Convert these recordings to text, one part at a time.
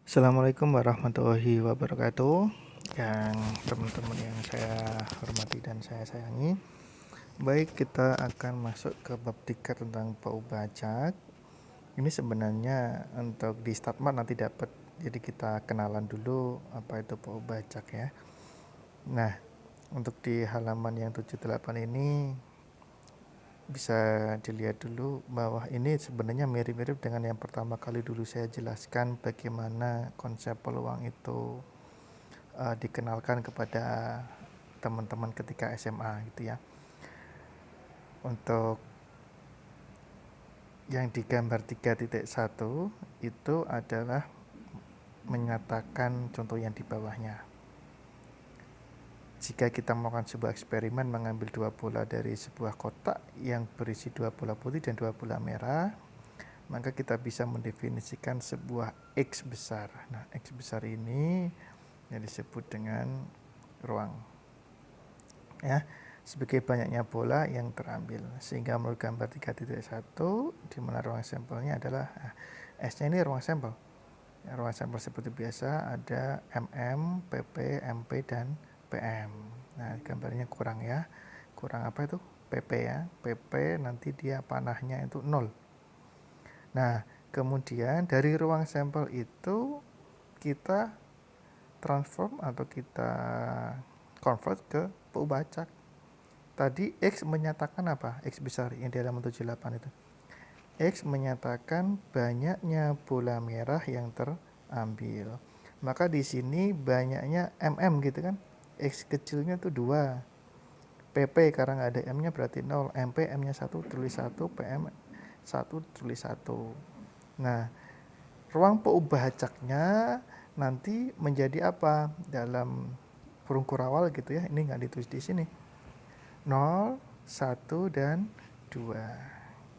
Assalamualaikum warahmatullahi wabarakatuh. Yang teman-teman yang saya hormati dan saya sayangi. Baik, kita akan masuk ke bab 3 tentang Paubacak. Ini sebenarnya untuk di Statmat nanti dapat. Jadi kita kenalan dulu apa itu Paubacak ya. Nah, untuk di halaman yang 78 ini bisa dilihat dulu bahwa ini sebenarnya mirip-mirip dengan yang pertama kali dulu saya jelaskan bagaimana konsep peluang itu dikenalkan kepada teman-teman ketika SMA gitu ya. Untuk yang di gambar 3.1 itu adalah menyatakan contoh yang di bawahnya. Jika kita melakukan sebuah eksperimen mengambil dua bola dari sebuah kotak yang berisi dua bola putih dan dua bola merah, maka kita bisa mendefinisikan sebuah X besar. Nah, X besar ini yang disebut dengan ruang. Ya, sebagai banyaknya bola yang terambil. Sehingga menurut gambar 3.1 di mana ruang sampelnya adalah S-nya ini ruang sampel. Ya, ruang sampel seperti biasa ada mm, pp, mp dan pm. Nah, gambarnya kurang ya. Kurang apa itu? pp ya. pp nanti dia panahnya itu 0. Nah, kemudian dari ruang sampel itu kita transform atau kita convert ke Paubacak. Tadi X menyatakan apa? X besar yang di halaman 78 itu. X menyatakan banyaknya bola merah yang terambil. Maka di sini banyaknya mm gitu kan. X kecilnya tuh 2. PP karena nggak ada M-nya berarti 0. MP M-nya 1 tulis 1, PM 1 tulis 1. Nah, ruang Paubacaknya nanti menjadi apa? Dalam kurung kurawal gitu ya. Ini nggak ditulis di sini. 0, 1, dan 2.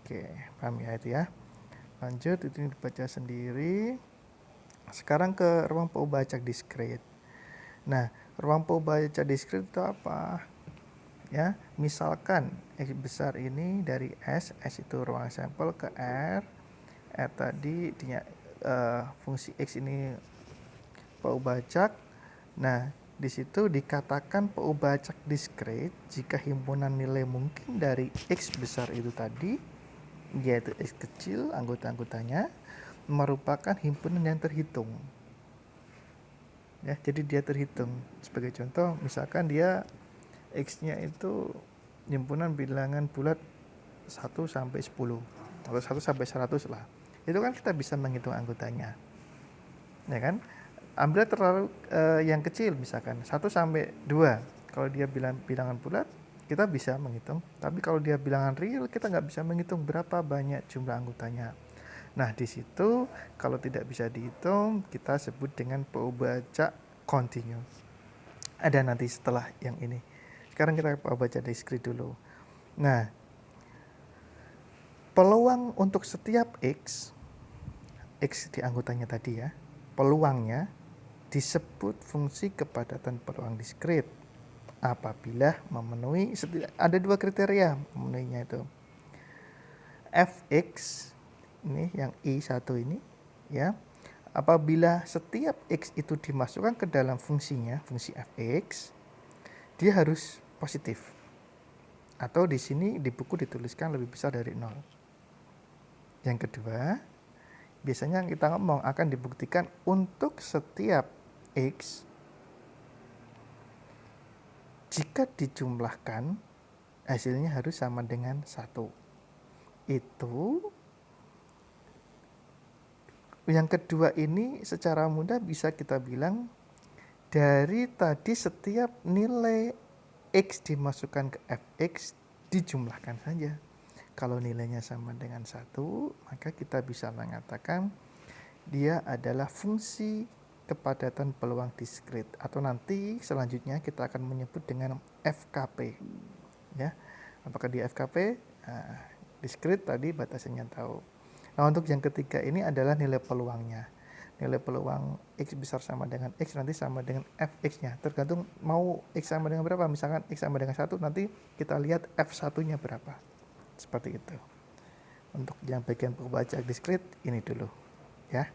Oke, paham ya itu ya. Lanjut, itu dibaca sendiri. Sekarang ke ruang Paubacak diskrit. Nah, ruang Paubacak diskrit itu apa? Ya, misalkan X besar ini dari S itu ruang sampel ke R tadi fungsi X ini Paubacak. Nah, di situ dikatakan Paubacak diskrit jika himpunan nilai mungkin dari X besar itu tadi, yaitu X kecil anggota-anggotanya, merupakan himpunan yang terhitung. Ya, jadi dia terhitung. Sebagai contoh, misalkan dia X-nya itu himpunan bilangan bulat 1 sampai 10 atau 1 sampai 100 lah. Itu kan kita bisa menghitung anggotanya. Ya kan? Ambil terlalu yang kecil misalkan 1 sampai 2. Kalau dia bilangan bulat, kita bisa menghitung. Tapi kalau dia bilangan real, kita nggak bisa menghitung berapa banyak jumlah anggotanya. Nah, di situ kalau tidak bisa dihitung, kita sebut dengan Paubacak kontinu. Ada nanti setelah yang ini. Sekarang kita baca diskrit dulu. Nah, peluang untuk setiap X di anggotanya tadi ya, peluangnya disebut fungsi kepadatan peluang diskrit apabila memenuhi ada 2 kriteria memenuhinya itu. Fx ini yang I1 ini ya, apabila setiap X itu dimasukkan ke dalam fungsinya, fungsi Fx, dia harus positif. Atau di sini di buku dituliskan lebih besar dari 0. Yang kedua, biasanya kita ngomong akan dibuktikan untuk setiap X jika dijumlahkan hasilnya harus sama dengan 1. Itu yang kedua ini secara mudah bisa kita bilang dari tadi setiap nilai X dimasukkan ke Fx dijumlahkan saja. Kalau nilainya sama dengan 1, maka kita bisa mengatakan dia adalah fungsi kepadatan peluang diskrit, atau nanti selanjutnya kita akan menyebut dengan FKP. Ya, apakah dia FKP? Diskrit tadi batasannya tahu. Nah, untuk yang ketiga ini adalah nilai peluangnya. Nilai peluang X besar sama dengan X nanti sama dengan Fx-nya. Tergantung mau X sama dengan berapa. Misalkan X sama dengan 1, nanti kita lihat F1-nya berapa. Seperti itu. Untuk yang bagian Paubacak diskrit ini dulu. Ya.